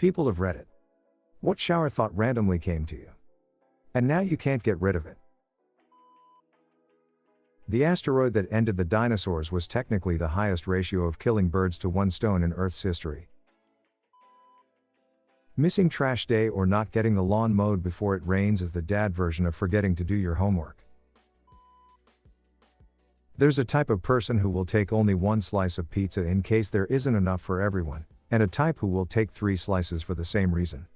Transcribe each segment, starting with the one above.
People have read it. What shower thought randomly came to you? And now you can't get rid of it. The asteroid that ended the dinosaurs was technically the highest ratio of killing birds to one stone in Earth's history. Missing trash day or not getting the lawn mowed before it rains is the dad version of forgetting to do your homework. There's a type of person who will take only one slice of pizza in case there isn't enough for everyone, and a type who will take 3 slices for the same reason.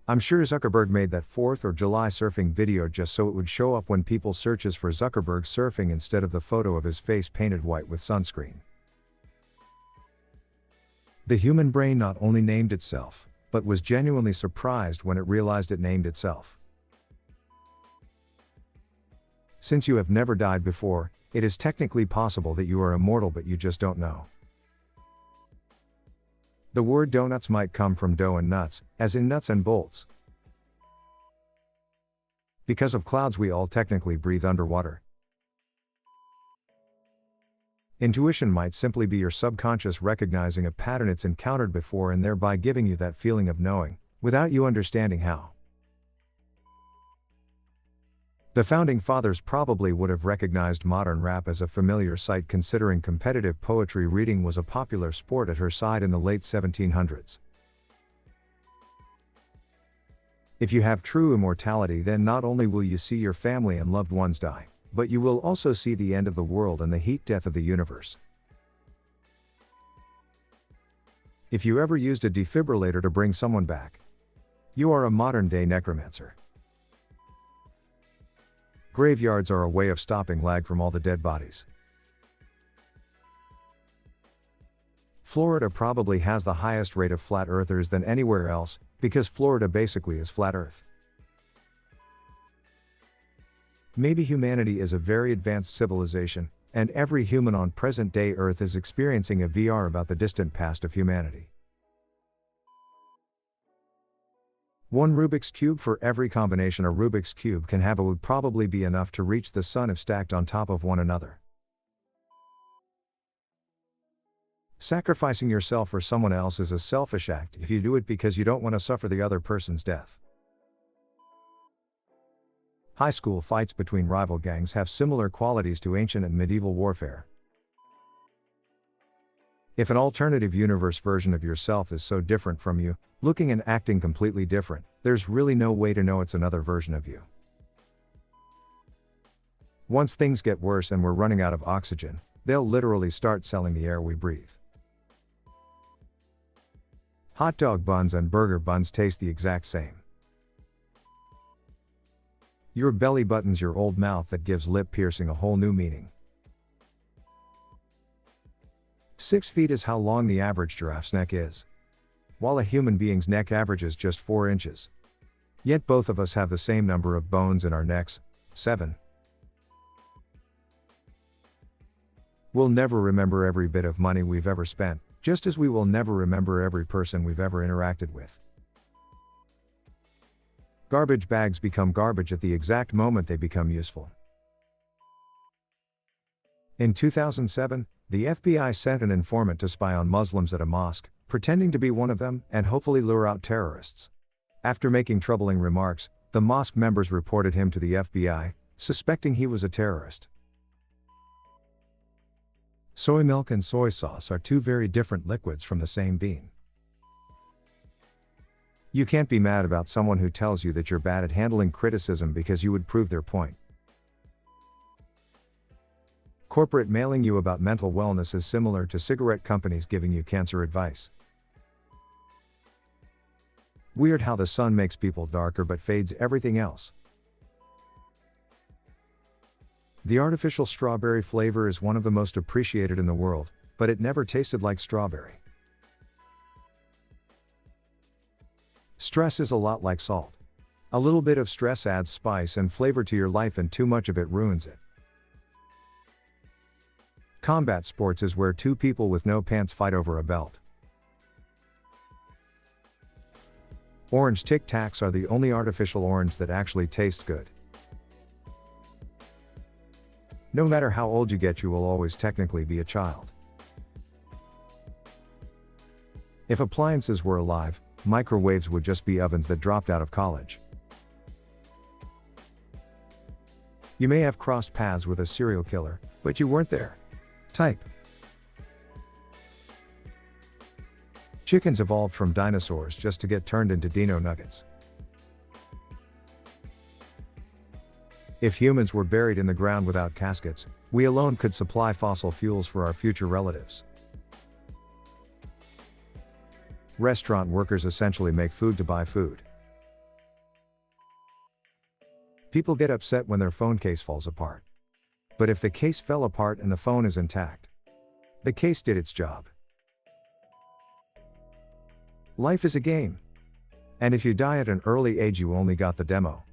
I'm sure Zuckerberg made that 4th of July surfing video just so it would show up when people searches for Zuckerberg surfing instead of the photo of his face painted white with sunscreen. The human brain not only named itself, but was genuinely surprised when it realized it named itself. Since you have never died before, it is technically possible that you are immortal but you just don't know. The word donuts might come from dough and nuts, as in nuts and bolts. Because of clouds we all technically breathe underwater. Intuition might simply be your subconscious recognizing a pattern it's encountered before and thereby giving you that feeling of knowing, without you understanding how. The founding fathers probably would have recognized modern rap as a familiar sight considering competitive poetry reading was a popular sport at her side in the late 1700s. If you have true immortality, then not only will you see your family and loved ones die, but you will also see the end of the world and the heat death of the universe. If you ever used a defibrillator to bring someone back, you are a modern-day necromancer. Graveyards are a way of stopping lag from all the dead bodies. Florida probably has the highest rate of flat earthers than anywhere else, because Florida basically is flat earth. Maybe humanity is a very advanced civilization, and every human on present-day Earth is experiencing a VR about the distant past of humanity. One Rubik's Cube for every combination a Rubik's Cube can have would probably be enough to reach the sun if stacked on top of one another. Sacrificing yourself for someone else is a selfish act if you do it because you don't want to suffer the other person's death. High school fights between rival gangs have similar qualities to ancient and medieval warfare. If an alternative universe version of yourself is so different from you, looking and acting completely different, there's really no way to know it's another version of you. Once things get worse and we're running out of oxygen, they'll literally start selling the air we breathe. Hot dog buns and burger buns taste the exact same. Your belly button's your old mouth that gives lip piercing a whole new meaning. 6 feet is how long the average giraffe's neck is, while a human being's neck averages just 4 inches. Yet both of us have the same number of bones in our necks, 7. We'll never remember every bit of money we've ever spent, just as we will never remember every person we've ever interacted with. Garbage bags become garbage at the exact moment they become useful. In 2007, the FBI sent an informant to spy on Muslims at a mosque, pretending to be one of them, and hopefully lure out terrorists. After making troubling remarks, the mosque members reported him to the FBI, suspecting he was a terrorist. Soy milk and soy sauce are 2 very different liquids from the same bean. You can't be mad about someone who tells you that you're bad at handling criticism because you would prove their point. Corporate mailing you about mental wellness is similar to cigarette companies giving you cancer advice. Weird how the sun makes people darker but fades everything else. The artificial strawberry flavor is one of the most appreciated in the world, but it never tasted like strawberry. Stress is a lot like salt. A little bit of stress adds spice and flavor to your life and too much of it ruins it. Combat sports is where 2 people with no pants fight over a belt. Orange Tic Tacs are the only artificial orange that actually tastes good. No matter how old you get, you will always technically be a child. If appliances were alive, microwaves would just be ovens that dropped out of college. You may have crossed paths with a serial killer, but you weren't there. Type. Chickens evolved from dinosaurs just to get turned into dino nuggets. If humans were buried in the ground without caskets, we alone could supply fossil fuels for our future relatives. Restaurant workers essentially make food to buy food. People get upset when their phone case falls apart. But if the case fell apart and the phone is intact, the case did its job. Life is a game. And if you die at an early age, you only got the demo.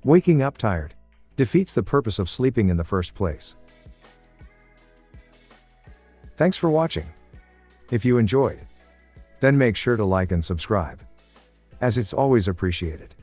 Waking up tired defeats the purpose of sleeping in the first place. Thanks for watching. If you enjoyed, then make sure to like and subscribe, as it's always appreciated.